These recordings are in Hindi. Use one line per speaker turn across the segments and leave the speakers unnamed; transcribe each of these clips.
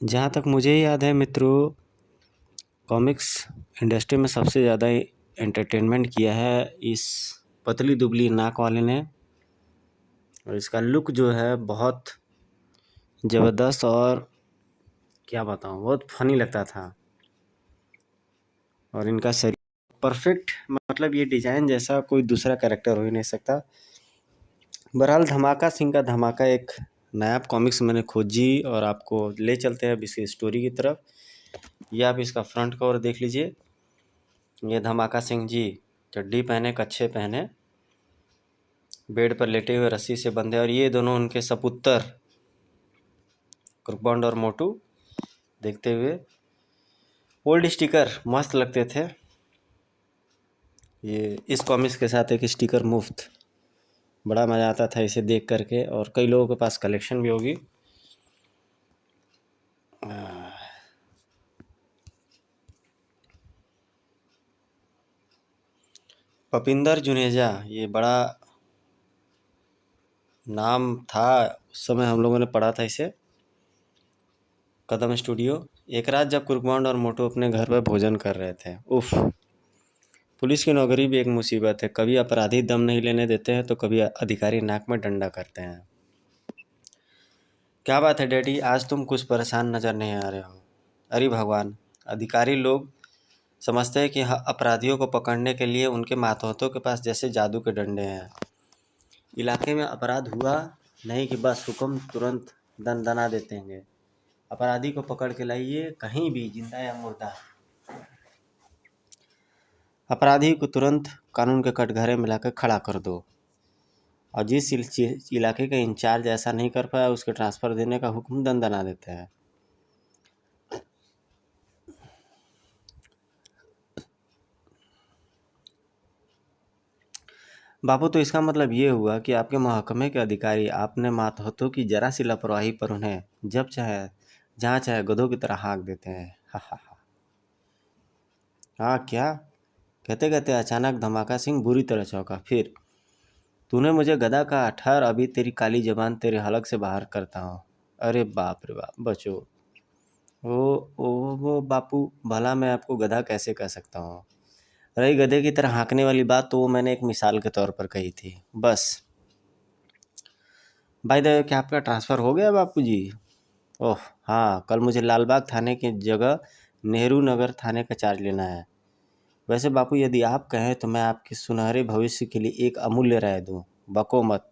जहाँ तक मुझे याद है मित्रों, कॉमिक्स इंडस्ट्री में सबसे ज़्यादा एंटरटेनमेंट किया है इस पतली दुबली नाक वाले ने। और इसका लुक जो है बहुत ज़बरदस्त और क्या बताऊँ, बहुत फनी लगता था। और इनका शरीर परफेक्ट, मतलब ये डिज़ाइन जैसा कोई दूसरा कैरेक्टर हो ही नहीं सकता। बहरहाल धमाका सिंह का धमाका एक नायाब कॉमिक्स मैंने खोजी और आपको ले चलते हैं अब इसकी स्टोरी की तरफ। ये आप इसका फ्रंट कवर देख लीजिए। ये धमाका सिंह जी चड्डी पहने, कच्छे पहने, बेड पर लेटे हुए रस्सी से बंधे, और ये दोनों उनके सपुत्र क्रूकबॉन्ड और मोटू देखते हुए। ओल्ड स्टिकर मस्त लगते थे। ये इस कॉमिक्स के साथ एक स्टिकर मुफ्त, बड़ा मज़ा आता था इसे देख करके, और कई लोगों के पास कलेक्शन भी होगी। पपिंदर जुनेजा, ये बड़ा नाम था उस समय, हम लोगों ने पढ़ा था इसे। कदम स्टूडियो। एक रात जब क्रूकबॉन्ड और मोटू अपने घर पर भोजन कर रहे थे, उफ, पुलिस की नौकरी भी एक मुसीबत है। कभी अपराधी दम नहीं लेने देते हैं तो कभी अधिकारी नाक में डंडा करते हैं। क्या बात है डैडी, आज तुम कुछ परेशान नज़र नहीं आ रहे हो। अरे भगवान, अधिकारी लोग समझते हैं कि अपराधियों को पकड़ने के लिए उनके मातहतों के पास जैसे जादू के डंडे हैं। इलाके में अपराध हुआ नहीं कि बस हुक्म तुरंत दना देते हैं। अपराधी को पकड़ के लाइए, कहीं भी, जिंदा या मुर्दा। अपराधी को तुरंत कानून के कटघरे में लाकर खड़ा कर दो, और जिस इलाके का इंचार्ज ऐसा नहीं कर पाया उसके ट्रांसफ़र देने का हुक्म दना देते हैं। बापू, तो इसका मतलब ये हुआ कि आपके महकमे के अधिकारी आपने मातहतों की जरा सी लापरवाही पर उन्हें जब चाहे जहाँ चाहे गधों की तरह हाँक देते हैं। हा हा हा। हाँ क्या? कहते कहते अचानक धमाका सिंह बुरी तरह चौंका। फिर तूने मुझे गधा कहा? ठहर, अभी तेरी काली जबान तेरे हलक से बाहर करता हूँ। अरे बाप रे बाप, बचो। वो बापू, भला मैं आपको गधा कैसे कह सकता हूँ? रही गधे की तरह हाँकने वाली बात, तो वो मैंने एक मिसाल के तौर पर कही थी बस। भाई द क्या आपका ट्रांसफ़र हो गया बापू जी? ओह हाँ, कल मुझे लालबाग थाने की जगह नेहरू नगर थाने का चार्ज लेना है। वैसे बापू, यदि आप कहें तो मैं आपके सुनहरे भविष्य के लिए एक अमूल्य राय दूँ। बको मत।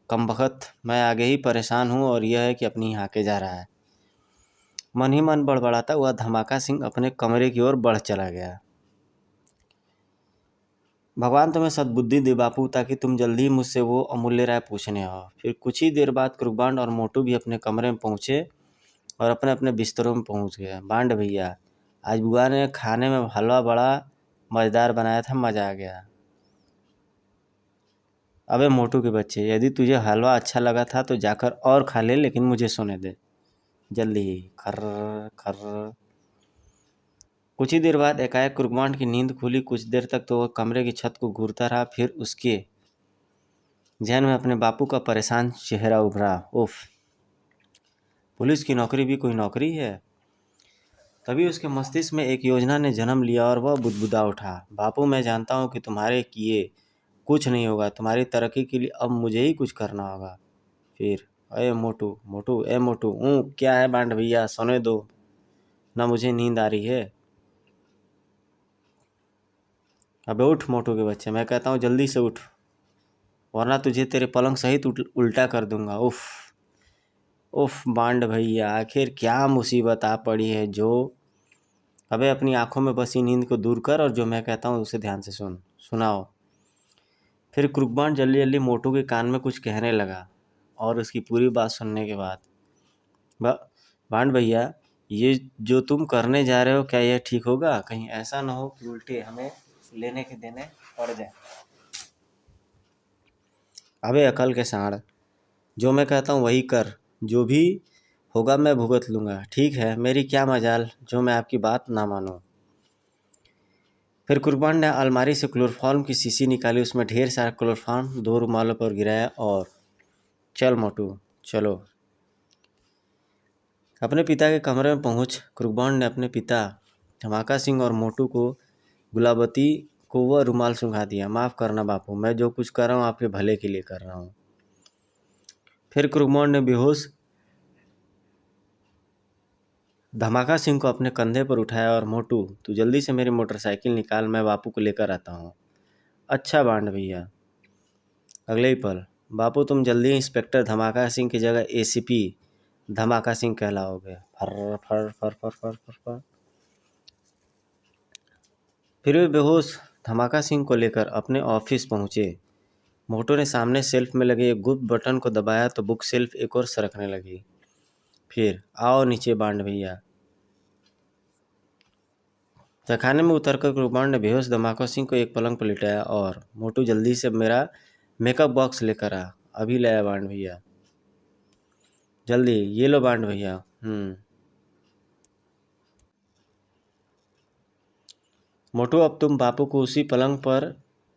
कमबख्त, मैं आगे ही परेशान हूँ, और यह है कि अपनी हाँके जा रहा है। मन ही मन बड़बड़ाता हुआ धमाका सिंह अपने कमरे की ओर बढ़ चला गया। भगवान तुम्हें सद्बुद्धि दे बापू, ताकि तुम जल्दी ही मुझसे वो अमूल्य राय पूछने आओ। फिर कुछ ही देर बाद क्रूकबॉन्ड और मोटू भी अपने कमरे में पहुँचे और अपने अपने बिस्तरों में पहुँच गए। बांड भैया, आज बुआ ने खाने में हलवा बड़ा मज़ेदार बनाया था, मज़ा आ गया। अबे मोटू के बच्चे, यदि तुझे हलवा अच्छा लगा था तो जाकर और खा ले, लेकिन मुझे सोने दे जल्दी ही। खर्र खर्र। कुछ ही देर बाद एकाएक क्रूकबॉन्ड की नींद खुली। कुछ देर तक तो वह कमरे की छत को घूरता रहा, फिर उसके जहन में अपने बापू का परेशान चेहरा उभरा। उफ, पुलिस की नौकरी भी कोई नौकरी है। तभी उसके मस्तिष्क में एक योजना ने जन्म लिया और वह बुदबुदा उठा। बापू, मैं जानता हूँ कि तुम्हारे किए कुछ नहीं होगा। तुम्हारी तरक्की के लिए अब मुझे ही कुछ करना होगा। फिर, अरे मोटू मोटू, ए मोटू, क्या है बांड भैया, सोने दो ना, मुझे नींद आ रही है। अबे उठ मोटू के बच्चे, मैं कहता हूँ जल्दी से उठ, वरना तुझे तेरे पलंग सहित उल्टा कर दूंगा। उफ उफ बांड भैया, आखिर क्या मुसीबत आ पड़ी है जो। अबे अपनी आंखों में बसी नींद को दूर कर और जो मैं कहता हूँ उसे ध्यान से सुनाओ। फिर क्रूकबॉन्ड जल्दी जल्दी मोटू के कान में कुछ कहने लगा, और उसकी पूरी बात सुनने के बाद, बांड भैया, ये जो तुम करने जा रहे हो, क्या यह ठीक होगा? कहीं ऐसा ना हो कि उल्टे हमें लेने के देने पड़ जाए। अबे अकल के साँड़, जो मैं कहता हूँ वही कर, जो भी होगा मैं भुगत लूँगा। ठीक है, मेरी क्या मजाल जो मैं आपकी बात ना मानूँ। फिर कुर्बान ने अलमारी से क्लोरोफॉर्म की शीशी निकाली, उसमें ढेर सारा क्लोरोफॉर्म 2 रुमालों पर गिराया और चल मोटू चलो। अपने पिता के कमरे में पहुंच क्रूकबॉन्ड ने अपने पिता धमाका सिंह और मोटू को गुलाबती को वह रुमाल सुंघा दिया। माफ़ करना बापू, मैं जो कुछ कर रहा हूँ आपके भले के लिए कर रहा हूँ। फिर क्रूकबॉन्ड ने बेहोश धमाका सिंह को अपने कंधे पर उठाया और मोटू, तू जल्दी से मेरी मोटरसाइकिल निकाल, मैं बापू को लेकर आता हूँ। अच्छा बांड भैया। अगले ही पल, बापू तुम जल्दी इंस्पेक्टर धमाका सिंह की जगह एसीपी धमाका सिंह कहलाओगे। फर फर फर फर फर फर फर। फिर वे बेहोश धमाका सिंह को लेकर अपने ऑफिस पहुंचे। मोटू ने सामने शेल्फ में लगे एक गुप्त बटन को दबाया तो बुक शेल्फ एक और सरकने लगी। फिर आओ नीचे बांड भैया। तहखाने में उतरकर क्रूकबॉन्ड ने बेहोश धमाका सिंह को एक पलंग पर लिटाया और मोटू जल्दी से मेरा मेकअप बॉक्स लेकर आ। अभी लाया बांड भैया। जल्दी, ये लो बांड भैया। मोटू, अब तुम बापू को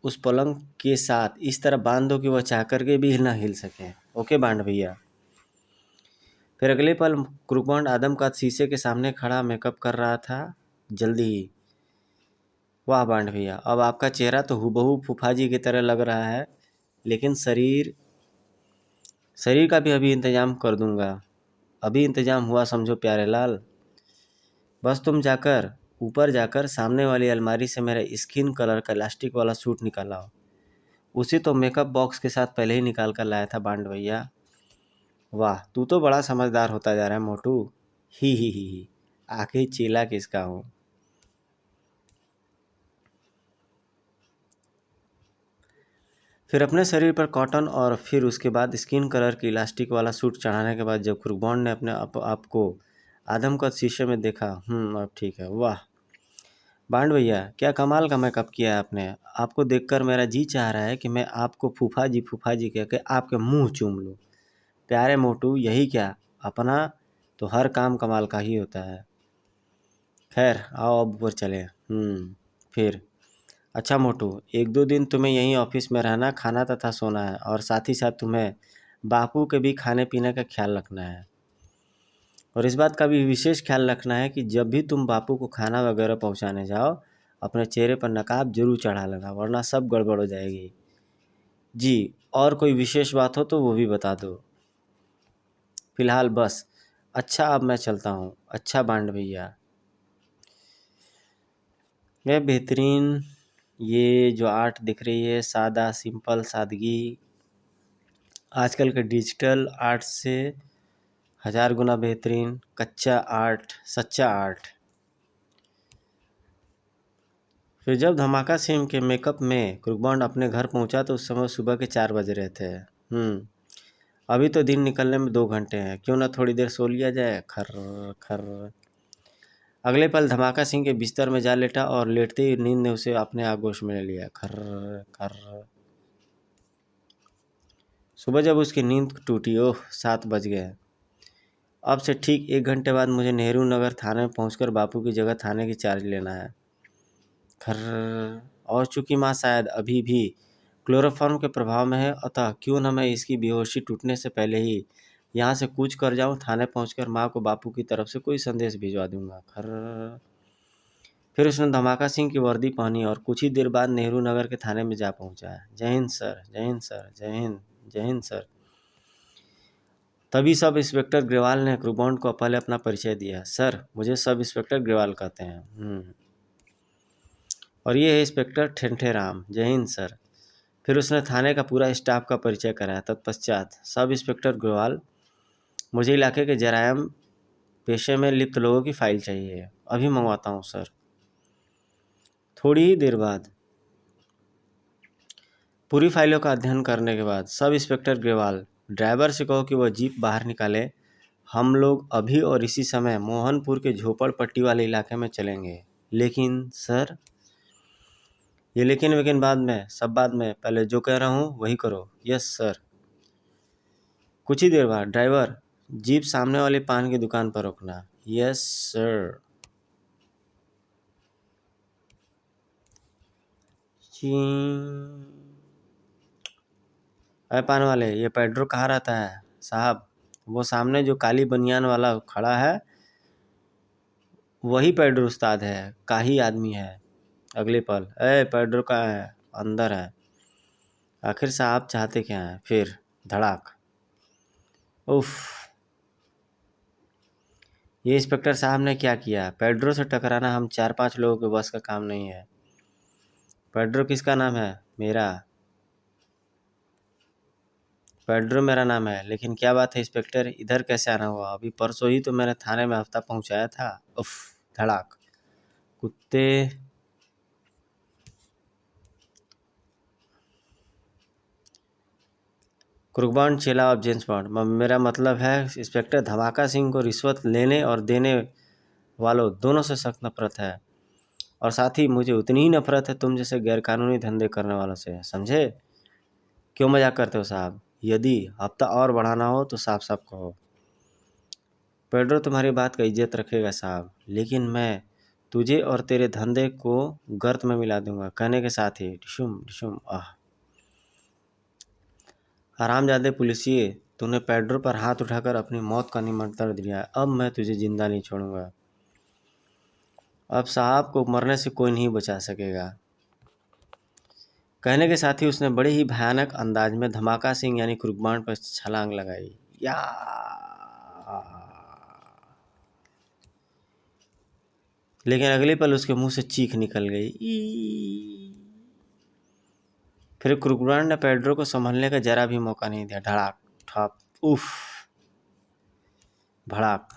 उस पलंग के साथ इस तरह बांध दो कि वह चाह करके भी ना हिल सके। ओके बांड भैया। फिर अगले पल क्रूकबॉन्ड आदम का शीशे के सामने खड़ा मेकअप कर रहा था। जल्दी ही। वाह बांड भैया, अब आपका चेहरा तो हूबहू फूफा जी की तरह लग रहा है, लेकिन शरीर का भी अभी इंतजाम कर दूंगा। अभी इंतजाम हुआ समझो प्यारे लाल। बस तुम ऊपर जाकर सामने वाली अलमारी से मेरा स्किन कलर का इलास्टिक वाला सूट निकाल आओ। उसे तो मेकअप बॉक्स के साथ पहले ही निकाल कर लाया था बांड भैया। वाह, तू तो बड़ा समझदार होता जा रहा है मोटू। ही आखिर चेला किसका हूँ। फिर अपने शरीर पर कॉटन और फिर उसके बाद स्किन कलर की इलास्टिक वाला सूट चढ़ाने के बाद जब क्रूकबॉन्ड ने अपने आप को आदम का शीशे में देखा, अब ठीक है। वाह बांड भैया, क्या कमाल का मेकअप किया है आपने। आपको देखकर मेरा जी चाह रहा है कि मैं आपको फूफा जी कह के आपके मुंह चूम लूँ। प्यारे मोटू, यही क्या, अपना तो हर काम कमाल का ही होता है। खैर आओ अब ऊपर चले। फिर अच्छा मोटू, एक दो दिन तुम्हें यहीं ऑफिस में रहना, खाना तथा सोना है और साथ ही साथ तुम्हें बापू के भी खाने पीने का ख्याल रखना है। और इस बात का भी विशेष ख्याल रखना है कि जब भी तुम बापू को खाना वगैरह पहुंचाने जाओ, अपने चेहरे पर नकाब जरूर चढ़ा लेना, वरना सब गड़बड़ हो जाएगी। जी, और कोई विशेष बात हो तो वो भी बता दो। फिलहाल बस। अच्छा अब मैं चलता हूँ। अच्छा बांड भैया। यह बेहतरीन, ये जो आर्ट दिख रही है, सादा सिंपल सादगी, आजकल के डिजिटल आर्ट से 1000 गुना बेहतरीन, कच्चा आर्ट, सच्चा आर्ट। फिर जब धमाका सिंह के मेकअप में क्रूकबॉन्ड अपने घर पहुंचा तो उस समय सुबह के 4 बज रहे थे। अभी तो दिन निकलने में 2 घंटे हैं, क्यों ना थोड़ी देर सो लिया जाए। खर्र खर्र। अगले पल धमाका सिंह के बिस्तर में जा लेटा और लेटते ही नींद ने उसे अपने आगोश में ले लिया। खर्र खर्र। सुबह जब उसकी नींद टूटी, ओह 7 बज गए। अब से ठीक 1 घंटे बाद मुझे नेहरू नगर थाने में पहुंचकर बापू की जगह थाने की चार्ज लेना है। खर्र। और चूंकि माँ शायद अभी भी क्लोरोफॉर्म के प्रभाव में है, अतः क्यों न मैं इसकी बेहोशी टूटने से पहले ही यहाँ से कूच कर जाऊँ। थाने पहुंचकर माँ को बापू की तरफ से कोई संदेश भिजवा दूंगा। खर्र। फिर उसने धमाका सिंह की वर्दी पहनी और कुछ ही देर बाद नेहरू नगर के थाने में जा पहुंचा। जय हिंद सर, जय हिंद सर, जय हिंद, जय हिंद सर। तभी सब इंस्पेक्टर ग्रेवाल ने क्रूकबॉन्ड को पहले अपना परिचय दिया। सर, मुझे सब इंस्पेक्टर ग्रेवाल कहते हैं। और ये है इंस्पेक्टर ठेठेराम। जय हिंद सर। फिर उसने थाने का पूरा स्टाफ का परिचय कराया। तत्पश्चात सब इंस्पेक्टर ग्रेवाल, मुझे इलाके के जरायम पेशे में लिप्त लोगों की फाइल चाहिए। अभी मंगवाता हूँ सर। थोड़ी ही देर बाद पूरी फाइलों का अध्ययन करने के बाद सब इंस्पेक्टर ग्रेवाल, ड्राइवर से कहो कि वह जीप बाहर निकाले। हम लोग अभी और इसी समय मोहनपुर के झोपड़पट्टी वाले इलाके में चलेंगे। लेकिन सर, ये लेकिन बाद में, सब बाद में, पहले जो कह रहा हूँ वही करो। Yes sir. कुछ ही देर बाद, ड्राइवर, जीप सामने वाली पान की दुकान पर रोकना। Yes sir. अरे पान वाले, ये पेड्रो कहाँ रहता है साहब? वो सामने जो काली बनियान वाला खड़ा है वही पेड्रो उस्ताद है, का ही आदमी है। अगले पल, ए पेड्रो कहाँ है? अंदर है। आखिर साहब चाहते क्या हैं? फिर धड़ाक, उफ, ये इंस्पेक्टर साहब ने क्या किया? पेड्रो से टकराना हम 4-5 लोगों के बस का काम नहीं है। पेड्रो किसका नाम है? मेरा। पेड्रो मेरा नाम है, लेकिन क्या बात है इंस्पेक्टर, इधर कैसे आना हुआ? अभी परसों ही तो मैंने थाने में हफ्ता पहुंचाया था। उफ, धड़ाक, कुत्ते। कुर्बान चेला ऑफ जेम्स बॉन्ड। मेरा मतलब है इंस्पेक्टर धमाका सिंह को रिश्वत लेने और देने वालों दोनों से सख्त नफरत है, और साथ ही मुझे उतनी ही नफरत है तुम जैसे गैरकानूनी धंधे करने वालों से, समझे? क्यों मजाक करते हो साहब? यदि हफ्ता और बढ़ाना हो तो साफ साफ कहो। पेड्रो तुम्हारी बात का इज्जत रखेगा साहब, लेकिन मैं तुझे और तेरे धंधे को गर्त में मिला दूंगा। कहने के साथ ही डिशुम डिशुम। आह, हरामजादे पुलिसिए, तूने पेड्रो पर हाथ उठाकर अपनी मौत का निमंत्रण दिया। अब मैं तुझे जिंदा नहीं छोड़ूंगा। अब साहब को मरने से कोई नहीं बचा सकेगा। कहने के साथ ही उसने बड़े ही भयानक अंदाज में धमाका सिंह यानी कुर्बान पर छलांग लगाई। या, लेकिन अगले पल उसके मुंह से चीख निकल गई। फिर कुर्बान ने पेड्रो को संभलने का जरा भी मौका नहीं दिया। धड़ाक, ठप, उफ, भड़ाक,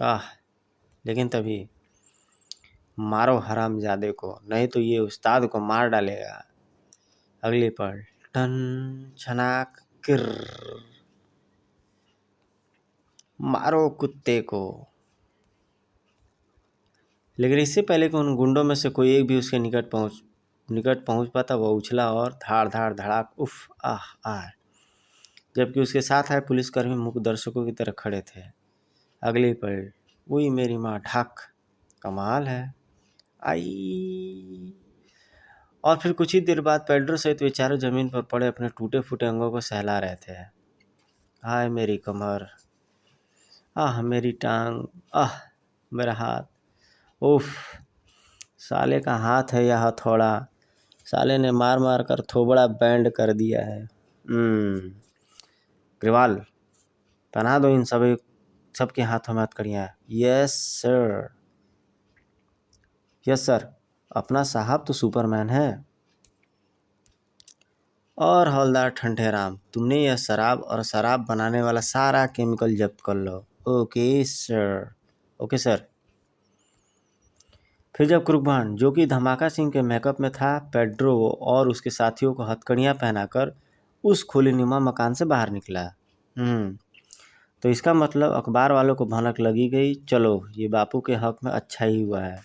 आह। लेकिन तभी, मारो हरामजादे को, नहीं तो ये उस्ताद को मार डालेगा। अगले पल, टन छनाक किर्र, मारो कुत्ते को। लेकिन इससे पहले कि उन गुंडों में से कोई एक भी उसके निकट पहुंच पाता, वह उछला और धाड़ धाड़ धड़ाक, उफ, आह आह, जबकि उसके साथ आए पुलिसकर्मी मूक दर्शकों की तरह खड़े थे। अगले पल, वही मेरी माँ, ढाक, कमाल है, आई। और फिर कुछ ही देर बाद पेड्रो सहित वे चारों जमीन पर पड़े अपने टूटे फूटे अंगों को सहला रहे थे। हाय मेरी कमर, आह मेरी टांग, आह मेरा हाथ, उफ, साले का हाथ है या हथौड़ा, साले ने मार मार कर थोबड़ा बैंड कर दिया है। ग्रेवाल, पहना दो इन सबके हाथों में हथकड़ियाँ। Yes sir, yes sir. अपना साहब तो सुपरमैन है। और हवलदार ठंडे राम, तुमने यह शराब और शराब बनाने वाला सारा केमिकल जब्त कर लो। Okay sir, okay sir. फिर जब कुर्बान, जो कि धमाका सिंह के मेकअप में था, पेड्रो और उसके साथियों को हथकड़ियाँ पहनाकर उस खुलीनुमा मकान से बाहर निकला। तो इसका मतलब अखबार वालों को भनक लगी गई, चलो ये बापू के हक में अच्छा ही हुआ है।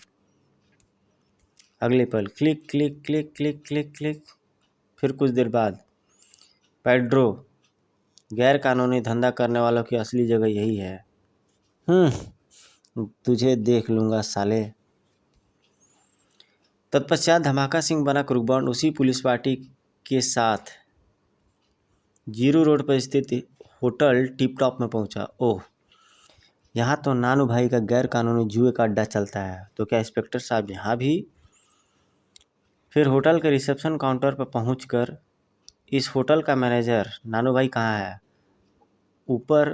अगले पल, click click click click click click. फिर कुछ देर बाद, पेड्रो, गैर कानूनी धंधा करने वालों की असली जगह यही है। तुझे देख लूँगा साले। तत्पश्चात धमाका सिंह बना कुर्बान उसी पुलिस पार्टी के साथ जीरो रोड पर स्थित होटल टिप टॉप में पहुंचा। ओह, यहाँ तो नानू भाई का गैर कानूनी जुए का अड्डा चलता है, तो क्या इंस्पेक्टर साहब यहाँ भी? फिर होटल के रिसेप्शन काउंटर पर पहुंचकर इस होटल का मैनेजर, नानू भाई कहाँ है? ऊपर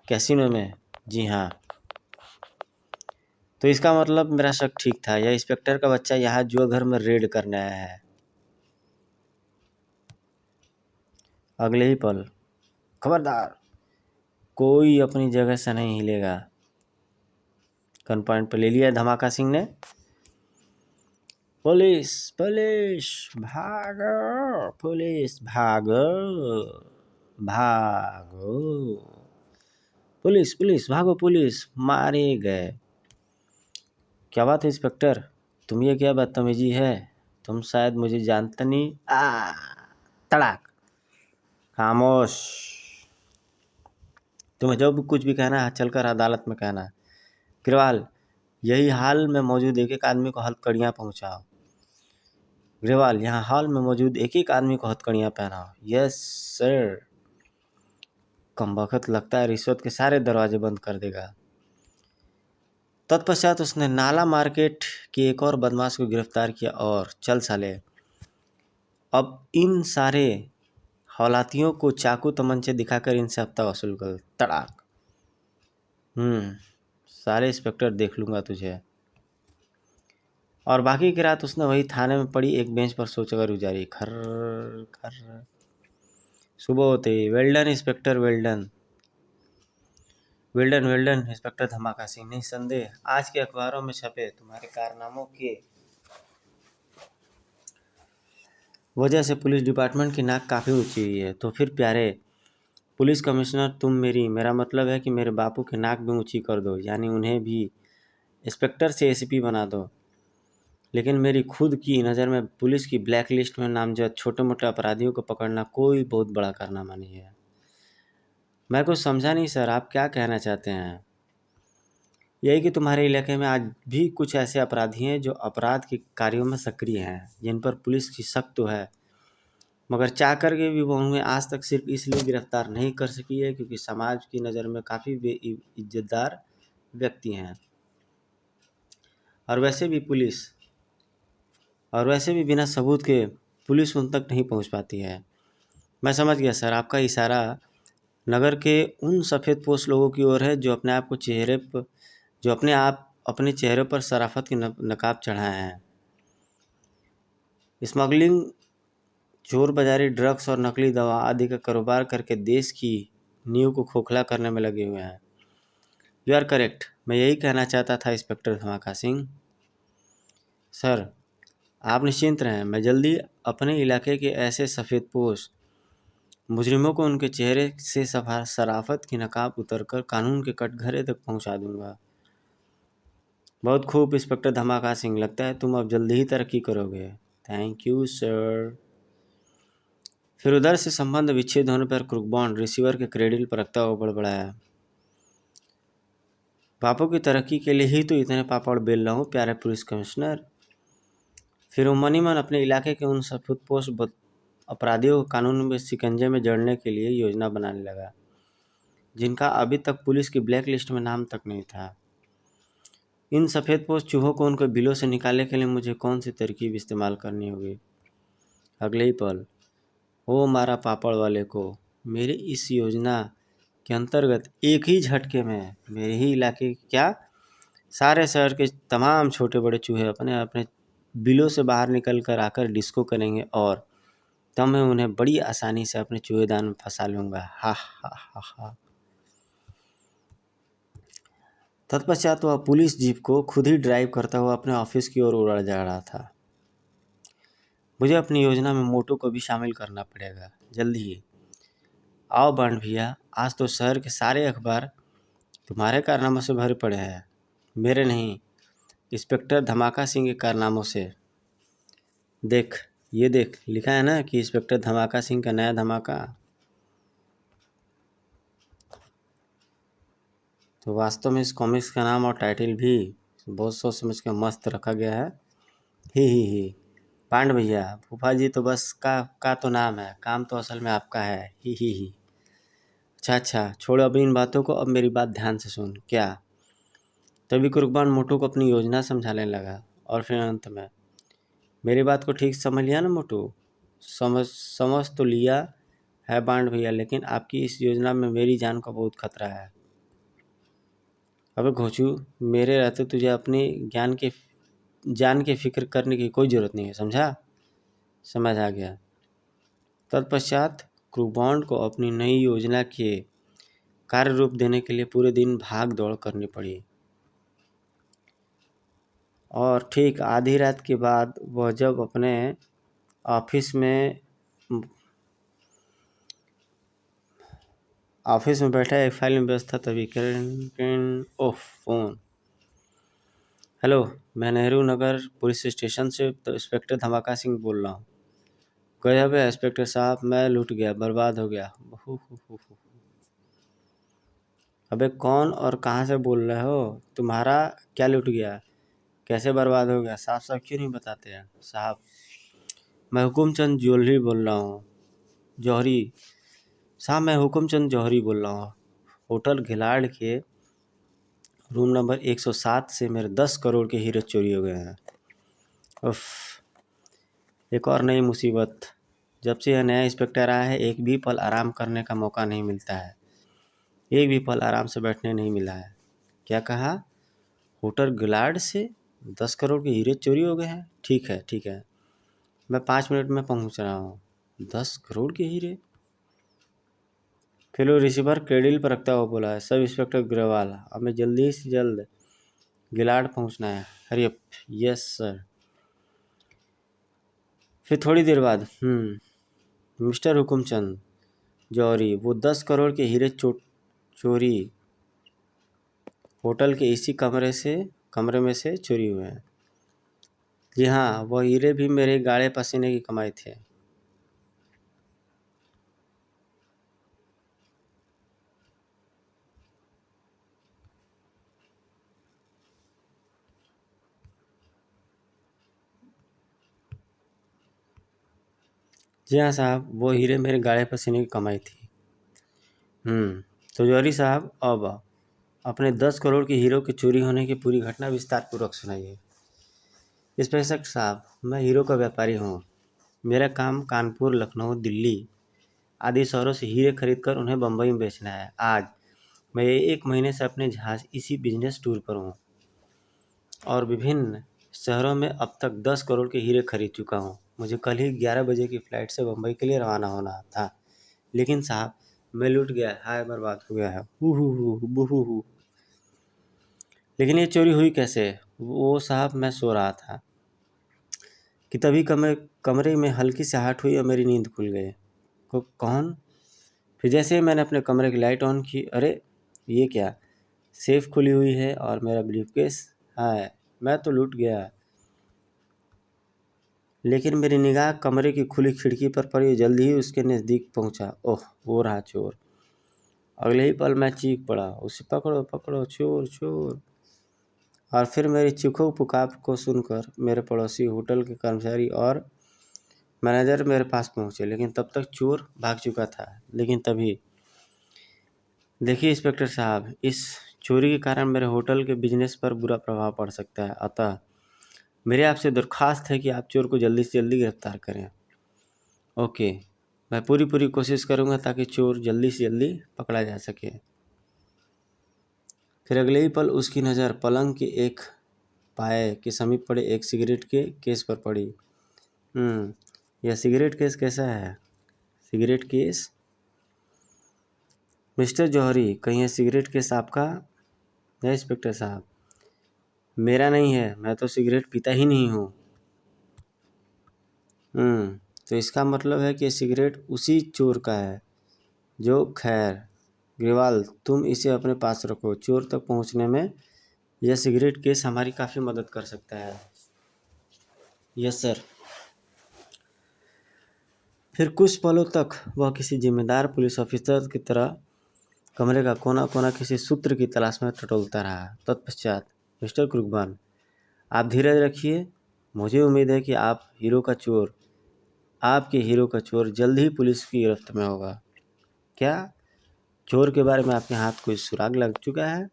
कैसीनो में। जी हाँ। तो इसका मतलब मेरा शक ठीक था, यह इंस्पेक्टर का बच्चा यहाँ जुआ घर में रेड करने आया है। अगले ही पल, खबरदार, कोई अपनी जगह से नहीं हिलेगा। गन पॉइंट पर ले लिया धमाका सिंह ने। पुलिस पुलिस भागो, पुलिस भागो, भागो, पुलिस पुलिस भागो, पुलिस, मारे गए। क्या बात है इंस्पेक्टर, तुम ये क्या बदतमीजी है? तुम शायद मुझे जानते नहीं। तड़ाक, खामोश। तुम्हें जब कुछ भी कहना है चलकर अदालत में कहना। ग्रेवाल, यही हाल में मौजूद एक एक आदमी को हथकड़ियाँ पहुँचाओ। ग्रेवाल, यहाँ हाल में मौजूद एक एक आदमी को हथकड़ियाँ पहनाओ। Yes sir. कमबख्त, लगता है रिश्वत के सारे दरवाजे बंद कर देगा। तत्पश्चात उसने नाला मार्केट के एक और बदमाश को गिरफ्तार किया और चल साले, अब इन सारे हौलातियों को चाकू तमंचे दिखाकर इनसे हफ्ता वसूल कर। तड़ाक। सारे इंस्पेक्टर देख लूँगा तुझे। और बाकी की रात उसने वही थाने में पड़ी एक बेंच पर सोचकर गुजारी। खर्र खर्र। सुबह होते ही well done inspector, well done, well done, well done inspector Dhamaka Singh. निसंदेह आज के अखबारों में छपे तुम्हारे कारनामों के वजह से पुलिस डिपार्टमेंट की नाक काफ़ी ऊंची हुई है। तो फिर प्यारे पुलिस कमिश्नर, तुम मेरा मतलब है कि मेरे बापू की नाक भी ऊंची कर दो, यानी उन्हें भी इंस्पेक्टर से एसीपी बना दो। लेकिन मेरी खुद की नज़र में पुलिस की ब्लैक लिस्ट में नामजद छोटे मोटे अपराधियों को पकड़ना कोई बहुत बड़ा कारनामा नहीं है। मैं कुछ समझा नहीं सर, आप क्या कहना चाहते हैं? यही कि तुम्हारे इलाके में आज भी कुछ ऐसे अपराधी हैं जो अपराध के कार्यों में सक्रिय हैं, जिन पर पुलिस की शक तो है, मगर चाह कर के भी वो उन्हें आज तक सिर्फ इसलिए गिरफ्तार नहीं कर सकी है क्योंकि समाज की नज़र में काफ़ी बेइज्जतदार व्यक्ति हैं। और वैसे भी बिना सबूत के पुलिस उन तक नहीं पहुंच पाती है। मैं समझ गया सर, आपका इशारा नगर के उन सफ़ेद पोश लोगों की ओर है जो अपने चेहरे पर शराफत की नकाब चढ़ाए हैं। स्मगलिंग, चोर बाजारी, ड्रग्स और नकली दवा आदि का कारोबार करके देश की नींव को खोखला करने में लगे हुए हैं। यू आर करेक्ट, मैं यही कहना चाहता था इंस्पेक्टर धमाका सिंह। सर आप निश्चिंत रहें, मैं जल्दी अपने इलाके के ऐसे सफ़ेदपोश मुजरिमों को उनके चेहरे से शराफत की नकाब उतरकर कानून के कटघरे तक पहुंचा दूंगा। बहुत खूब इंस्पेक्टर धमाका सिंह, लगता है तुम अब जल्दी ही तरक्की करोगे। Thank you sir. फिर उधर से संबंध विच्छेद होने पर क्रुकबॉन्ड रिसीवर के क्रेडिट पर रखता हुआ बड़बड़ाया। पापों की तरक्की के लिए ही तो इतने पापड़ बेल रहा हूँ प्यारे पुलिस कमिश्नर। फिर वो मनी मन अपने इलाके के उन सफेदपोश अपराधियों को कानून में शिकंजे में जड़ने के लिए योजना बनाने लगा, जिनका अभी तक पुलिस की ब्लैक लिस्ट में नाम तक नहीं था। इन सफ़ेदपोश चूहों को उनके बिलों से निकालने के लिए मुझे कौन सी तरकीब इस्तेमाल करनी होगी। अगले ही पल, ओ मारा पापड़ वाले को, मेरी इस योजना के अंतर्गत एक ही झटके में मेरे ही इलाके क्या सारे शहर के तमाम छोटे बड़े चूहे अपने अपने बिलों से बाहर निकल कर आकर डिस्को करेंगे और तब मैं उन्हें बड़ी आसानी से अपने चूहेदान में फंसा लूँगा। हा हा हा हा। तत्पश्चात वह पुलिस जीप को खुद ही ड्राइव करता हुआ अपने ऑफिस की ओर उड़ा जा रहा था। मुझे अपनी योजना में मोटू को भी शामिल करना पड़ेगा जल्दी ही। आओ बांड भैया, आज तो शहर के सारे अखबार तुम्हारे कारनामों से भरे पड़े हैं, मेरे नहीं, इंस्पेक्टर धमाका सिंह के कारनामों से। देख, ये देख, लिखा है ना कि इंस्पेक्टर धमाका सिंह का नया धमाका। तो वास्तव में इस कॉमिक्स का नाम और टाइटल भी बहुत सोच समझ के मस्त रखा गया है। ही पांड भैया, फूफा जी तो बस का तो नाम है, काम तो असल में आपका है। ही। अच्छा, छोड़ो अभी इन बातों को, अब मेरी बात ध्यान से सुन। क्या? तभी कुर्बान मोटू को अपनी योजना समझाने लगा और फिर अंत में, मेरी बात को ठीक समझ लिया ना मोटू? समझ तो लिया है बांड भैया, लेकिन आपकी इस योजना में मेरी जान का बहुत खतरा है। अबे घोचू, मेरे रहते तुझे अपनी जान की फिक्र करने की कोई ज़रूरत नहीं है, समझा? समझ आ गया। तत्पश्चात क्रूबॉन्ड को अपनी नई योजना के कार्य रूप देने के लिए पूरे दिन भाग दौड़ करनी पड़ी और ठीक आधी रात के बाद वह जब अपने ऑफिस में बैठा एक फाइल में व्यस्त था तभी ओह फोन। हेलो, मैं नेहरू नगर पुलिस स्टेशन से तो इंस्पेक्टर धमाका सिंह बोल रहा हूँ। गजब है इंस्पेक्टर साहब, मैं लूट गया, बर्बाद हो गया। अबे कौन और कहाँ से बोल रहे हो? तुम्हारा क्या लूट गया, कैसे बर्बाद हो गया, साफ साफ क्यों नहीं बताते हैं साहब? मैं हुकुमचंद जौहरी बोल रहा हूँ। जौहरी, साहब मैं हुकुमचंद जौहरी बोल रहा हूँ, होटल घिलाड़ के रूम नंबर 107 से मेरे 10 करोड़ के हीरे चोरी हो गए हैं। उफ, एक और नई मुसीबत। जब से यह नया इंस्पेक्टर आया है एक भी पल आराम करने का मौका नहीं मिलता है, एक भी पल आराम से बैठने नहीं मिला है। क्या कहा? होटल गिलार्ड से 10 करोड़ के हीरे चोरी हो गए हैं। ठीक है ठीक है, मैं 5 मिनट में पहुंच रहा हूँ। 10 करोड़ के हीरे? फिर वो रिसीवर क्रेडिल पर रखता हुआ बोला है, सब इंस्पेक्टर ग्रेवाल, हमें जल्दी से जल्द गिलार्ड पहुंचना है। Hurry up. Yes sir. फिर थोड़ी देर बाद मिस्टर हुकुमचंद जौहरी, वो 10 करोड़ के हीरे चोरी होटल के इसी कमरे में से चोरी हुए हैं। जी हाँ, वो हीरे भी मेरे गाढ़े पसीने की कमाई थे। जी हाँ साहब, वो हीरे मेरे गाढ़े पसीने की कमाई थी। तो जौहरी साहब, अब अपने 10 करोड़ के हीरो के चोरी होने की पूरी घटना विस्तार पूर्वक सुनाइए। इंस्पेक्टर साहब, मैं हीरो का व्यापारी हूँ। मेरा काम कानपुर, लखनऊ, दिल्ली आदि शहरों से हीरे खरीद कर उन्हें बम्बई में बेचना है। आज मैं 1 महीने से अपने जहाज इसी बिजनेस टूर पर हूँ और विभिन्न शहरों में अब तक 10 करोड़ के हीरे खरीद चुका हूँ। मुझे कल ही 11 बजे की फ़्लाइट से बम्बई के लिए रवाना होना था, लेकिन साहब मैं लूट गया, हाय बर्बाद हो गया है। हु। लेकिन ये चोरी हुई कैसे? वो साहब, मैं सो रहा था कि तभी कमरे में हल्की सी आहट हुई और मेरी नींद खुल गई। कौन? फिर जैसे ही मैंने अपने कमरे की लाइट ऑन की, अरे ये क्या, सेफ खुली हुई है और मेरा ब्रीफकेस। हाय, मैं तो लूट गया। लेकिन मेरी निगाह कमरे की खुली खिड़की पर पड़ी, जल्दी ही उसके नज़दीक पहुंचा। ओह, वो रहा चोर। अगले ही पल मैं चीख पड़ा, उसे पकड़ो पकड़ो, चोर चोर। और फिर मेरी चीखों पुकार को सुनकर मेरे पड़ोसी, होटल के कर्मचारी और मैनेजर मेरे पास पहुंचे, लेकिन तब तक चोर भाग चुका था। लेकिन तभी, देखिए इंस्पेक्टर साहब, इस चोरी के कारण मेरे होटल के बिजनेस पर बुरा प्रभाव पड़ सकता है, अतः मेरी आपसे दरख्वास्त है कि आप चोर को जल्दी से जल्दी गिरफ्तार करें। ओके, मैं पूरी कोशिश करूंगा ताकि चोर जल्दी से जल्दी पकड़ा जा सके। फिर अगले ही पल उसकी नज़र पलंग के एक पाए के समीप पड़े एक सिगरेट के केस पर पड़ी। यह सिगरेट केस कैसा है? Cigarette case? मिस्टर जौहरी, कहीं यह सिगरेट केस आपका है? इंस्पेक्टर साहब, मेरा नहीं है, मैं तो सिगरेट पीता ही नहीं हूँ। तो इसका मतलब है कि सिगरेट उसी चोर का है। जो खैर, ग्रेवाल, तुम इसे अपने पास रखो। चोर तक पहुंचने में यह सिगरेट केस हमारी काफ़ी मदद कर सकता है। Yes sir. फिर कुछ पलों तक वह किसी जिम्मेदार पुलिस ऑफिसर की तरह कमरे का कोना कोना किसी सूत्र की तलाश में टटोलता रहा। तत्पश्चात, मिस्टर क्रुगमैन, आप धीरज रखिए। मुझे उम्मीद है कि आपके हीरो का चोर जल्द ही पुलिस की गिरफ्त में होगा। क्या चोर के बारे में आपके हाथ कोई सुराग लग चुका है?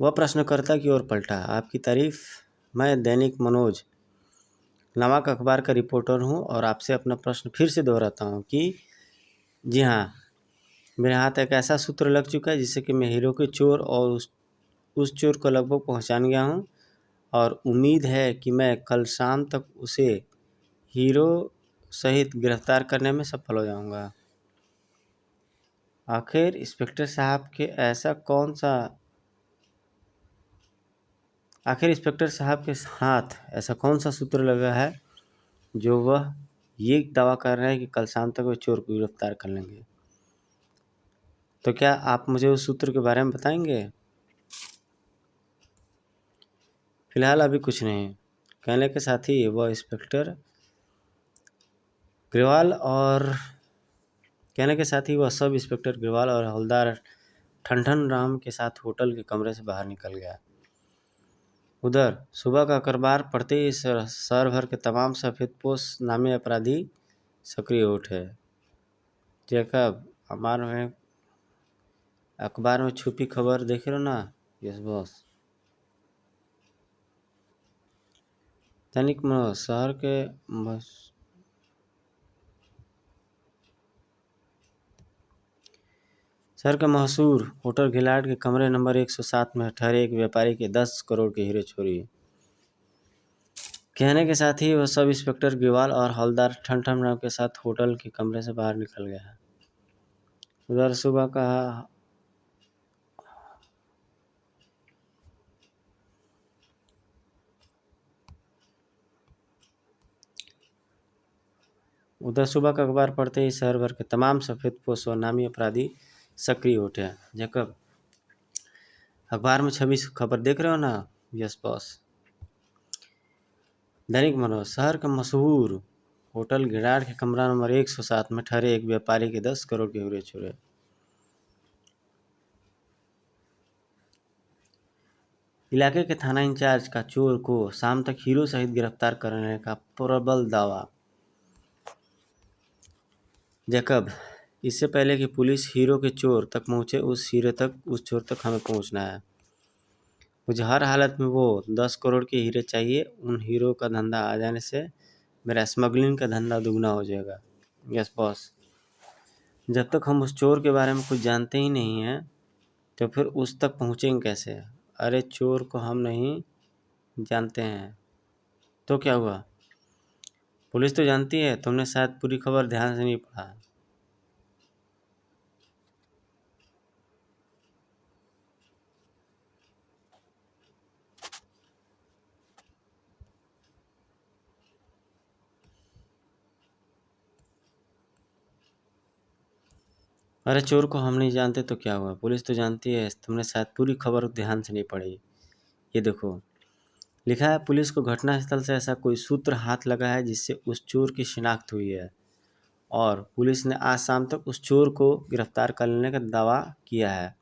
वह प्रश्नकर्ता की ओर पलटा। आपकी तारीफ। मैं दैनिक मनोज नामक अखबार का रिपोर्टर हूँ और आपसे अपना प्रश्न फिर से दोहराता हूँ कि जी हाँ, मेरे हाथ एक ऐसा सूत्र लग चुका है जिससे कि मैं हीरो के चोर और उस चोर को लगभग पहचान गया हूँ और उम्मीद है कि मैं कल शाम तक उसे हीरो सहित गिरफ्तार करने में सफल हो जाऊंगा। आखिर इंस्पेक्टर साहब के हाथ ऐसा कौन सा सूत्र लगा है जो वह ये दावा कर रहे हैं कि कल शाम तक वह चोर को गिरफ्तार कर लेंगे? तो क्या आप मुझे उस सूत्र के बारे में बताएंगे? फिलहाल अभी कुछ नहीं। कहने के साथ ही वह इंस्पेक्टर ग्रेवाल और कहने के साथ ही वह सब इंस्पेक्टर ग्रेवाल और हवलदार ठनठन राम के साथ होटल के कमरे से बाहर निकल गया। उधर सुबह का अखबार पढ़ते ही शहर भर के तमाम सफ़ेदपोश नामी अपराधी सक्रिय उठे। जैकब अखबार में छुपी खबर देख रहे हो ना। Yes boss. दैनिक मनोज शहर के मशहूर होटल घिलाट के कमरे नंबर 107 में ठहरे एक व्यापारी के 10 करोड़ के हीरे चोरी। कहने के साथ ही वह सब इंस्पेक्टर ग्रेवाल और हवलदार ठन राव के साथ होटल के कमरे से बाहर निकल गया। उधर सुबह का अखबार पढ़ते ही शहर भर के तमाम सफेदपोश और नामी अपराधी सक्रिय उठे। जैकब अखबार में छवि खबर देख रहे हो ना। Yes boss. दैनिक मनोज शहर का मशहूर होटल घिराट के कमरा नंबर 107 में ठहरे एक व्यापारी के 10 करोड़ के हीरे चोरे। इलाके के थाना इंचार्ज का चोर को शाम तक हीरो सहित गिरफ्तार करने का प्रबल दावा। जैकब इससे पहले कि पुलिस हीरो के चोर तक पहुंचे उस चोर तक हमें पहुंचना है। मुझे हर हालत में वो 10 करोड़ के हीरे चाहिए। उन हीरो का धंधा आ जाने से मेरा स्मगलिंग का धंधा दुगना हो जाएगा। Yes boss. जब तक हम उस चोर के बारे में कुछ जानते ही नहीं हैं तो फिर उस तक पहुंचेंगे कैसे। अरे चोर को हम नहीं जानते हैं तो क्या हुआ। पुलिस तो जानती है। तुमने शायद पूरी खबर ध्यान से नहीं पढ़ा। अरे चोर को हम नहीं जानते तो क्या हुआ। पुलिस तो जानती है। तुमने शायद पूरी खबर ध्यान से नहीं पढ़ी। ये देखो लिखा है पुलिस को घटनास्थल से ऐसा कोई सूत्र हाथ लगा है जिससे उस चोर की शिनाख्त हुई है और पुलिस ने आज शाम तक उस चोर को गिरफ्तार कर लेने का दावा किया है।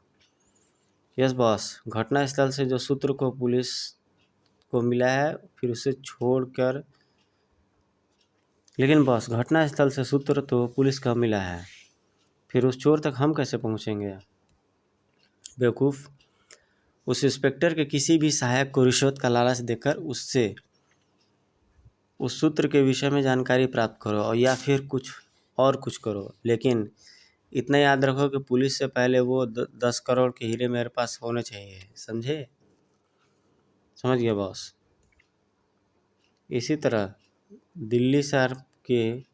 Yes boss. घटनास्थल से जो सूत्र को पुलिस को मिला है फिर उसे छोड़कर। लेकिन बॉस घटनास्थल से सूत्र तो पुलिस का मिला है फिर उस चोर तक हम कैसे पहुंचेंगे। बेवकूफ़। उस इंस्पेक्टर के किसी भी सहायक को रिश्वत का लालच देकर उससे उस सूत्र के विषय में जानकारी प्राप्त करो और या फिर कुछ करो। लेकिन इतना याद रखो कि पुलिस से पहले वो 10 करोड़ के हीरे मेरे पास होने चाहिए। समझे। समझ गया बॉस। इसी तरह दिल्ली शहर के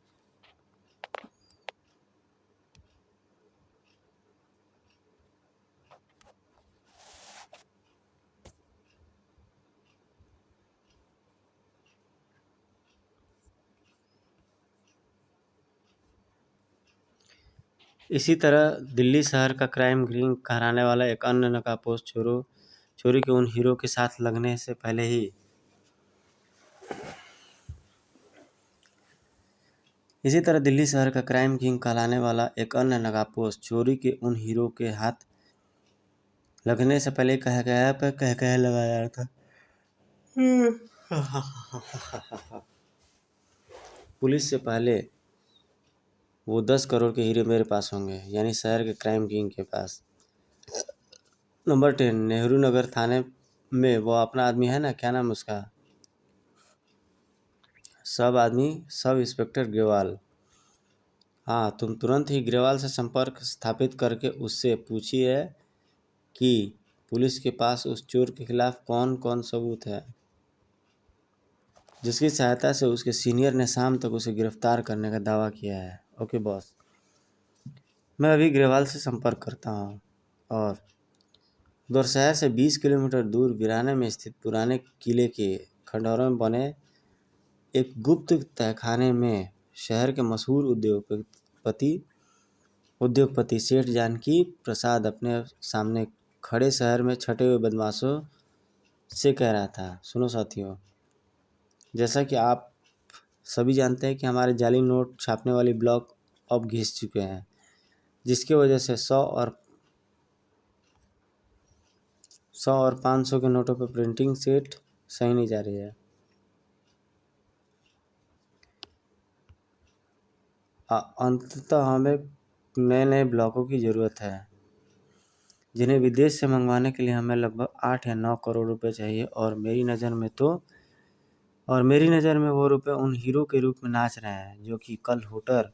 इसी तरह दिल्ली शहर का क्राइम किंग कहलाने वाला एक अन्य नकाबपोश चोरी के उन हीरो के साथ लगने से पहले ही इसी तरह दिल्ली शहर का क्राइम किंग कहलाने वाला एक अन्य नकाबपोश चोरी के उन हीरो के हाथ लगने से पहले कह लगाया था। पुलिस से पहले वो 10 करोड़ के हीरे मेरे पास होंगे यानी शहर के क्राइम किंग के पास। नंबर 10 नेहरू नगर थाने में वो अपना आदमी है ना। क्या नाम उसका। Sub inspector Grewal. हाँ तुम तुरंत ही ग्रेवाल से संपर्क स्थापित करके उससे पूछिए कि पुलिस के पास उस चोर के खिलाफ कौन कौन सबूत है जिसकी सहायता से उसके सीनियर ने शाम तक उसे गिरफ्तार करने का दावा किया है। Okay boss. मैं अभी ग्रेवाल से संपर्क करता हूँ। और उधर शहर से 20 किलोमीटर दूर वीराने में स्थित पुराने किले के खंडहरों में बने एक गुप्त तहखाने में शहर के मशहूर उद्योगपति सेठ जानकी प्रसाद अपने सामने खड़े शहर में छटे हुए बदमाशों से कह रहा था। सुनो साथियों, जैसा कि आप सभी जानते हैं कि हमारे जाली नोट छापने वाली ब्लॉक अब घिस चुके हैं जिसकी वजह से 100 और 500 के नोटों पर प्रिंटिंग सेट सही नहीं जा रही है। अंततः हमें नए नए ब्लॉकों की ज़रूरत है जिन्हें विदेश से मंगवाने के लिए हमें लगभग 8 या 9 करोड़ रुपए चाहिए और मेरी नज़र में वो रुपए उन हीरो के रूप में नाच रहे हैं जो कि कल होटल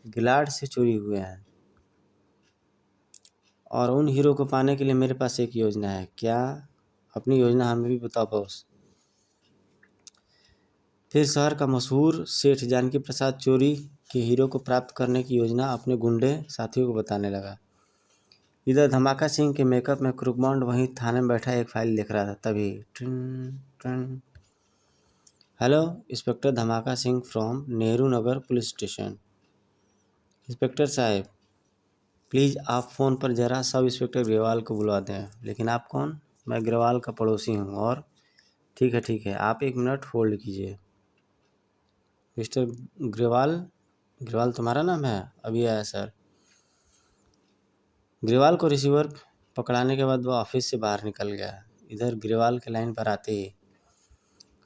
गिलाड से चोरी हुए हैं। और उन हीरो को पाने के लिए मेरे पास एक योजना है। क्या? अपनी योजना हमें भी बताओ बॉस। फिर शहर का मशहूर सेठ जानकी प्रसाद चोरी के हीरो को प्राप्त करने की योजना अपने गुंडे साथियों को बताने लगा। इधर धमाका सिंह के मेकअप में क्रूकबॉन्ड वहीं थाने में बैठा एक फाइल लिख रहा था। तभी ट्रिन ट्रिन। Hello, inspector Dhamaka Singh from Nehru Nagar police station. Inspector साहब, प्लीज़ आप फ़ोन पर ज़रा सब इंस्पेक्टर ग्रेवाल को बुलवा दें। लेकिन आप कौन? मैं ग्रेवाल का पड़ोसी हूँ। और ठीक है, आप 1 मिनट होल्ड कीजिए। मिस्टर ग्रेवाल, ग्रेवाल तुम्हारा नाम है? अभी आया सर। ग्रेवाल को रिसीवर पकड़ाने के बाद वो ऑफिस से बाहर निकल गया। इधर ग्रेवाल के लाइन पर आते ही,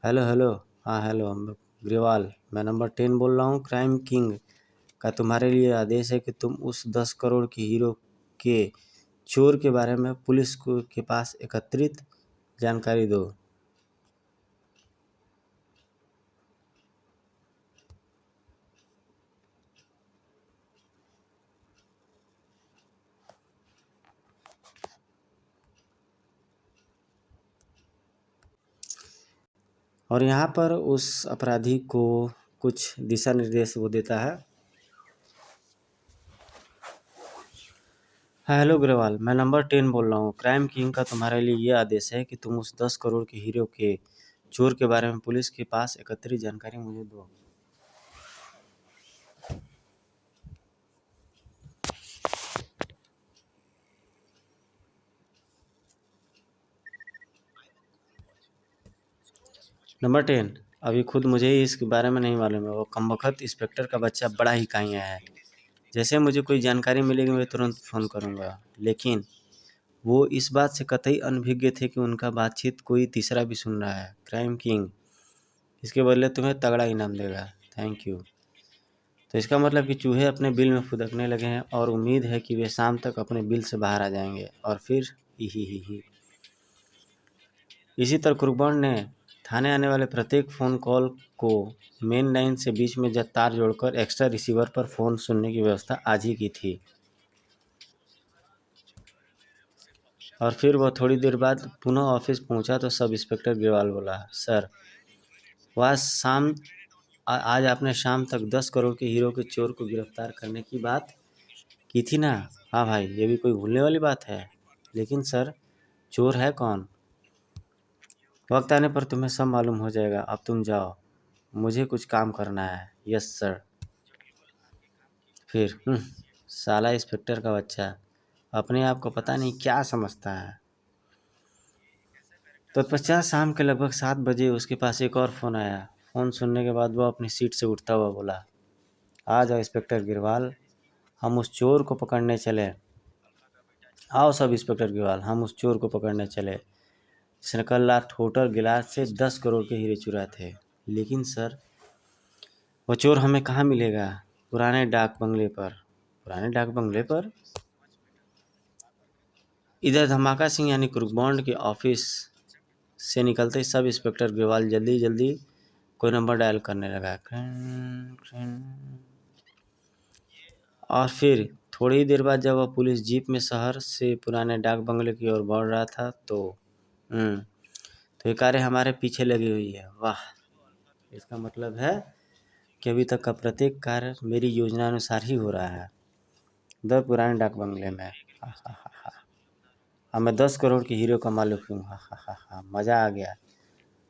हेलो, हाँ हेलो ग्रेवाल, मैं नंबर 10 बोल रहा हूँ। क्राइम किंग का तुम्हारे लिए आदेश है कि तुम उस 10 करोड़ के हीरो के चोर के बारे में पुलिस को के पास एकत्रित जानकारी दो। और यहाँ पर उस अपराधी को कुछ दिशा निर्देश वो देता है। हेलो ग्रेवाल, मैं नंबर 10 बोल रहा हूँ। क्राइम किंग का तुम्हारे लिए ये आदेश है कि तुम उस 10 करोड़ के हीरो के चोर के बारे में पुलिस के पास एकत्रित जानकारी मुझे दो। नंबर 10, अभी खुद मुझे ही इसके बारे में नहीं मालूम है। वो कमबख्त इंस्पेक्टर का बच्चा बड़ा ही काइयाँ है। जैसे मुझे कोई जानकारी मिलेगी मैं तुरंत फ़ोन करूँगा। लेकिन वो इस बात से कतई अनभिज्ञ थे कि उनका बातचीत कोई तीसरा भी सुन रहा है। क्राइम किंग इसके बदले तुम्हें तगड़ा इनाम देगा। Thank you. तो इसका मतलब कि चूहे अपने बिल में फुदकने लगे हैं और उम्मीद है कि वे शाम तक अपने बिल से बाहर आ जाएंगे। और फिर ही। इसी तरह कुर्बान ने थाने आने वाले प्रत्येक फ़ोन कॉल को मेन लाइन से बीच में तार जोड़कर एक्स्ट्रा रिसीवर पर फ़ोन सुनने की व्यवस्था आज ही की थी। और फिर वह थोड़ी देर बाद पुनः ऑफिस पहुंचा तो सब इंस्पेक्टर ग्रेवाल बोला, सर, वह आज आपने शाम तक 10 करोड़ के हीरो के चोर को गिरफ्तार करने की बात की थी ना? हाँ भाई, ये भी कोई भूलने वाली बात है। लेकिन सर, चोर है कौन? वक्त आने पर तुम्हें सब मालूम हो जाएगा। अब तुम जाओ, मुझे कुछ काम करना है। Yes sir. फिर साला इंस्पेक्टर का बच्चा अपने आप को पता नहीं क्या समझता है। तत्पश्चात शाम के लगभग 7 बजे उसके पास एक और फ़ोन आया। फ़ोन सुनने के बाद वह अपनी सीट से उठता हुआ बोला, आ जाओ इंस्पेक्टर गिरवाल, हम उस चोर को पकड़ने चले। आओ सब इंस्पेक्टर गिरवाल, हम उस चोर को पकड़ने चले जिसने कल रात होटल गिलास से 10 करोड़ के हीरे चुराए थे। लेकिन सर, वो चोर हमें कहाँ मिलेगा? पुराने डाक बंगले पर। पुराने डाक बंगले पर? इधर धमाका सिंह यानी कुर्कबॉन्ड के ऑफिस से निकलते ही सब इंस्पेक्टर ग्रेवाल जल्दी कोई नंबर डायल करने लगा। और फिर थोड़ी ही देर बाद जब वह पुलिस जीप में शहर से पुराने डाक बंगले की ओर बढ़ रहा था तो ये कारें हमारे पीछे लगी हुई है। वाह! इसका मतलब है कि अभी तक का प्रत्येक कार्य मेरी योजना अनुसार ही हो रहा है। दर पुराने डाक बंगले में। अब मैं 10 करोड़ के हीरो का मालिक हूँ। मज़ा आ गया।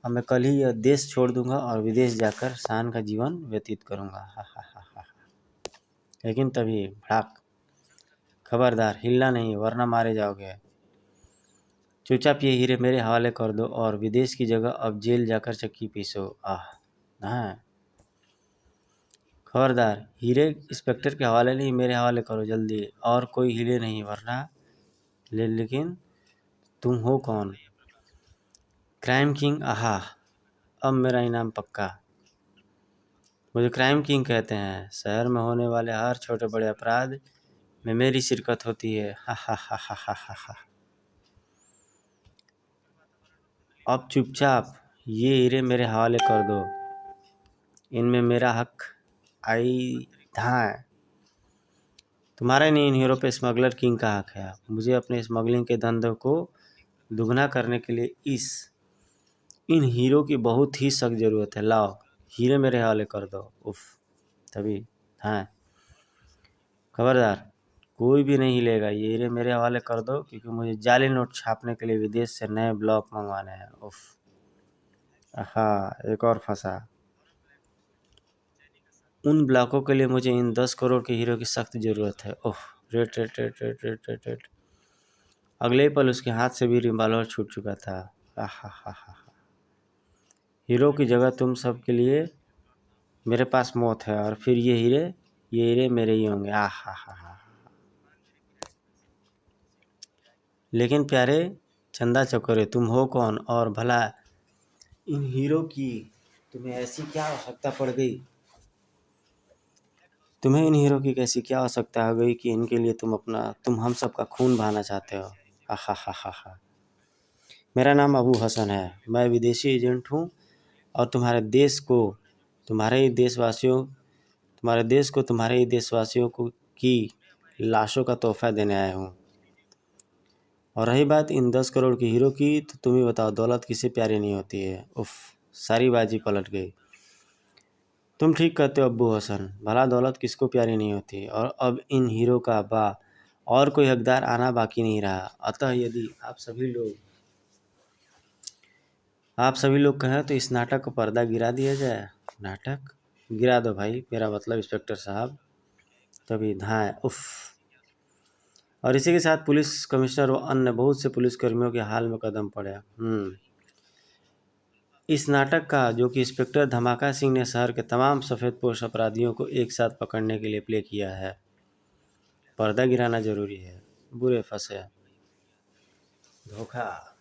अब मैं कल ही यह देश छोड़ दूंगा और विदेश जाकर शान का जीवन व्यतीत करूंगा। लेकिन तभी भड़ाक, खबरदार हिलना नहीं वरना मारे जाओगे। चुपचाप ये हीरे मेरे हवाले कर दो और विदेश की जगह अब जेल जाकर चक्की पीसो। हाँ, खबरदार हीरे इंस्पेक्टर के हवाले नहीं मेरे हवाले करो जल्दी, और कोई हीरे नहीं वरना लेकिन तुम हो कौन? Crime king. अब मेरा इनाम पक्का। मुझे क्राइम किंग कहते हैं। शहर में होने वाले हर छोटे बड़े अपराध में मेरी शिरकत होती है। हा हा हा हा हा हा हा। अब चुपचाप ये हीरे मेरे हवाले कर दो, इनमें मेरा हक आई था। तुम्हारा नहीं इन हीरो पे स्मगलर किंग का हक है। मुझे अपने स्मगलिंग के धंधे को दुगना करने के लिए इन हीरो की बहुत ही सख्त ज़रूरत है। लाओ हीरे मेरे हवाले कर दो। उफ, तभी हाँ, खबरदार कोई भी नहीं लेगा, ये हीरे मेरे हवाले कर दो, क्योंकि मुझे जाली नोट छापने के लिए विदेश से नए ब्लॉक मंगवाने हैं। उफ, हाँ, एक और फंसा। उन ब्लॉकों के लिए मुझे इन 10 करोड़ के हीरो की सख्त ज़रूरत है। Oh, rat rat rat rat rat rat rat. अगले ही पल उसके हाथ से भी रिवॉल्वर छूट चुका था। आहा हा हा। हीरो की जगह तुम सब के लिए मेरे पास मौत है, और फिर ये हीरे मेरे ही होंगे। आहा हा हा। लेकिन प्यारे चंदा चकोरे, तुम हो कौन, और भला इन हीरो की तुम्हें ऐसी क्या आवश्यकता पड़ गई? तुम्हें इन हीरो की कैसी क्या आवश्यकता हो गई कि इनके लिए तुम हम सब का खून बहाना चाहते हो? आहा हा हा हा। मेरा नाम अबू हसन है, मैं विदेशी एजेंट हूँ, और तुम्हारे ही देशवासियों को की लाशों का तोहफा देने आया हूँ। और रही बात इन 10 करोड़ के हीरो की, तो तुम ही बताओ, दौलत किसे प्यारी नहीं होती है? उफ, सारी बाजी पलट गई। तुम ठीक कहते हो अब्बू हसन, भला दौलत किसको प्यारी नहीं होती, और अब इन हीरो का और कोई हकदार आना बाकी नहीं रहा। अतः यदि आप सभी लोग कहें तो इस नाटक को पर्दा गिरा दिया जाए। नाटक गिरा दो भाई, मेरा मतलब इंस्पेक्टर साहब। तभी धाए उफ। और इसी के साथ पुलिस कमिश्नर व अन्य बहुत से पुलिसकर्मियों के हाल में कदम पड़े। इस नाटक का, जो कि इंस्पेक्टर धमाका सिंह ने शहर के तमाम सफ़ेदपोश अपराधियों को एक साथ पकड़ने के लिए प्ले किया है, पर्दा गिराना जरूरी है। बुरे फंसे, धोखा।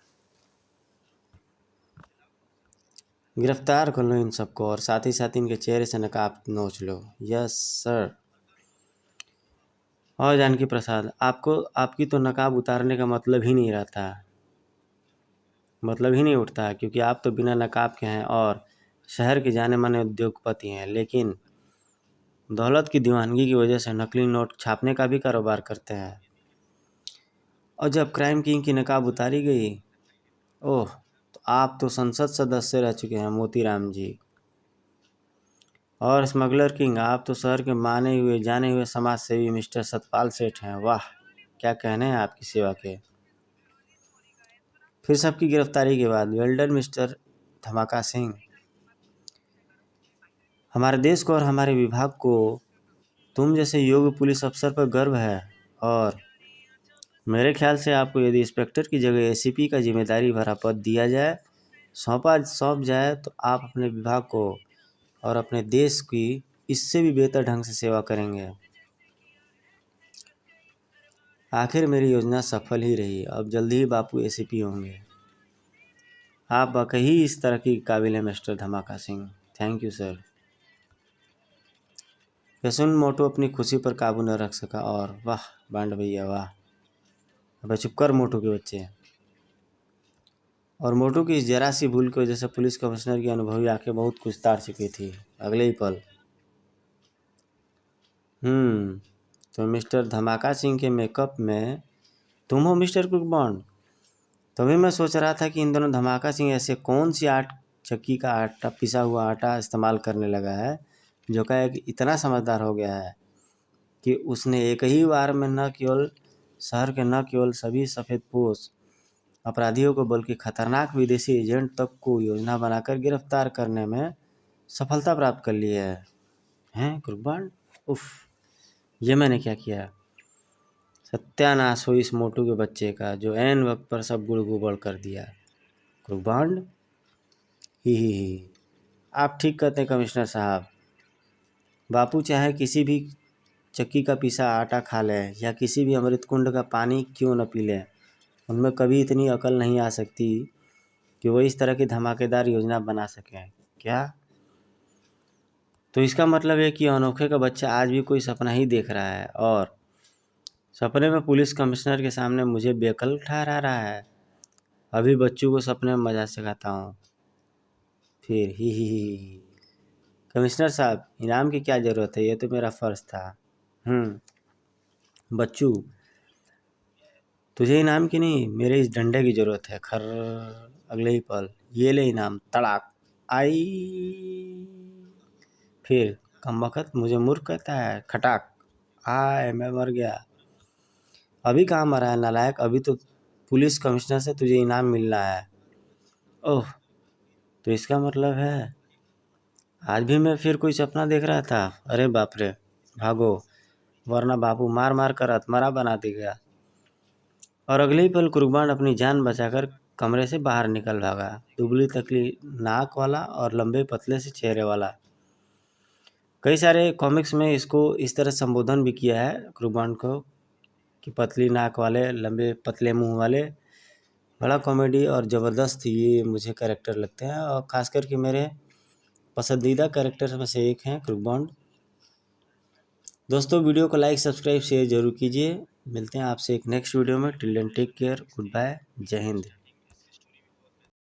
गिरफ्तार कर लो इन सबको, और साथ ही साथ इनके चेहरे से नकाब नोच लो। Yes sir. और जानकी प्रसाद, आपकी तो नकाब उतारने का मतलब ही नहीं रहता, मतलब ही नहीं उठता, क्योंकि आप तो बिना नकाब के हैं और शहर के जाने माने उद्योगपति हैं, लेकिन दौलत की दीवानगी की वजह से नकली नोट छापने का भी कारोबार करते हैं। और जब क्राइम किंग की नकाब उतारी गई, ओह, तो आप तो संसद सदस्य रह चुके हैं मोतीराम जी। और स्मगलर किंग, आप तो शहर के माने हुए जाने हुए समाज सेवी मिस्टर सतपाल सेठ हैं। वाह, क्या कहने हैं आपकी सेवा के। फिर सबकी गिरफ्तारी के बाद वेल्डन मिस्टर धमाका सिंह, हमारे देश को और हमारे विभाग को तुम जैसे योग्य पुलिस अफसर पर गर्व है, और मेरे ख्याल से आपको यदि इंस्पेक्टर की जगह एसीपी का जिम्मेदारी भरा पद दिया जाए, सौंप जाए, तो आप अपने विभाग को और अपने देश की इससे भी बेहतर ढंग से सेवा करेंगे। आखिर मेरी योजना सफल ही रही। अब जल्दी ही बापू एसीपी होंगे। आप वाकई इस तरह की काबिल हैं मिस्टर धमाका सिंह। Thank you sir. यह सुन मोटू अपनी खुशी पर काबू न रख सका, और वाह बांड भैया वाह। अब चुप कर मोटू के बच्चे। और मोटू की इस जरा सी भूल की वजह से पुलिस कमिश्नर की अनुभवी आंखें बहुत कुछ ताड़ चुकी थी। अगले ही पल, तो मिस्टर धमाका सिंह के मेकअप में तुम हो मिस्टर कुकबॉन्ड। तभी मैं सोच रहा था कि इन दोनों धमाका सिंह ऐसे कौन सी चक्की का आटा, पिसा हुआ आटा इस्तेमाल करने लगा है, जो का एक इतना समझदार हो गया है कि उसने एक ही बार में न केवल सभी सफ़ेदपोश अपराधियों को, बल्कि खतरनाक विदेशी एजेंट तक को योजना बनाकर गिरफ्तार करने में सफलता प्राप्त कर ली है। हैं कुकबॉन्ड, उफ, ये मैंने क्या किया? सत्यानाश हो इस मोटू के बच्चे का, जो ऐन वक्त पर सब गुड़ कर दिया। कुकबॉन्ड, ही। आप ठीक कहते हैं कमिश्नर साहब। बापू चाहे किसी भी चक्की का पिसा आटा खा लें, या किसी भी अमृत कुंड का पानी क्यों न पी लें, उनमें कभी इतनी अकल नहीं आ सकती कि वो इस तरह की धमाकेदार योजना बना सकें। क्या? तो इसका मतलब है कि अनोखे का बच्चा आज भी कोई सपना ही देख रहा है, और सपने में पुलिस कमिश्नर के सामने मुझे बेकल ठहरा रहा है। अभी बच्चू को सपने में मजा सिखाता हूँ। फिर ही। कमिश्नर साहब, इनाम की क्या ज़रूरत है, ये तो मेरा फ़र्ज़ था। बच्चू, तुझे इनाम की नहीं, मेरे इस डंडे की ज़रूरत है। खर। अगले ही पल, ये ले इनाम। तड़ाक। आई। फिर कमबख्त मुझे मूर्ख कहता है। खटाक। आय, मैं मर गया। अभी कहाँ मरा है नालायक, अभी तो पुलिस कमिश्नर से तुझे इनाम मिलना है। ओह, तो इसका मतलब है आज भी मैं फिर कोई सपना देख रहा था। अरे बाप रे, भागो वरना बापू मार मार कर अधमरा बना देगा। और अगले ही पल कुर्बान अपनी जान बचाकर कमरे से बाहर निकल भागा। दुबली तकली नाक वाला और लंबे पतले से चेहरे वाला। कई सारे कॉमिक्स में इसको इस तरह संबोधन भी किया है कुर्बान को कि पतली नाक वाले, लंबे पतले मुंह वाले। बड़ा कॉमेडी और ज़बरदस्त ये मुझे कैरेक्टर लगते हैं, और ख़ास करके मेरे पसंदीदा कैरेक्टर में से एक हैं कुर्बान। दोस्तों, वीडियो को लाइक, सब्सक्राइब, शेयर जरूर कीजिए। मिलते हैं आपसे एक नेक्स्ट वीडियो में। Till then take care, good bye, जय हिंद।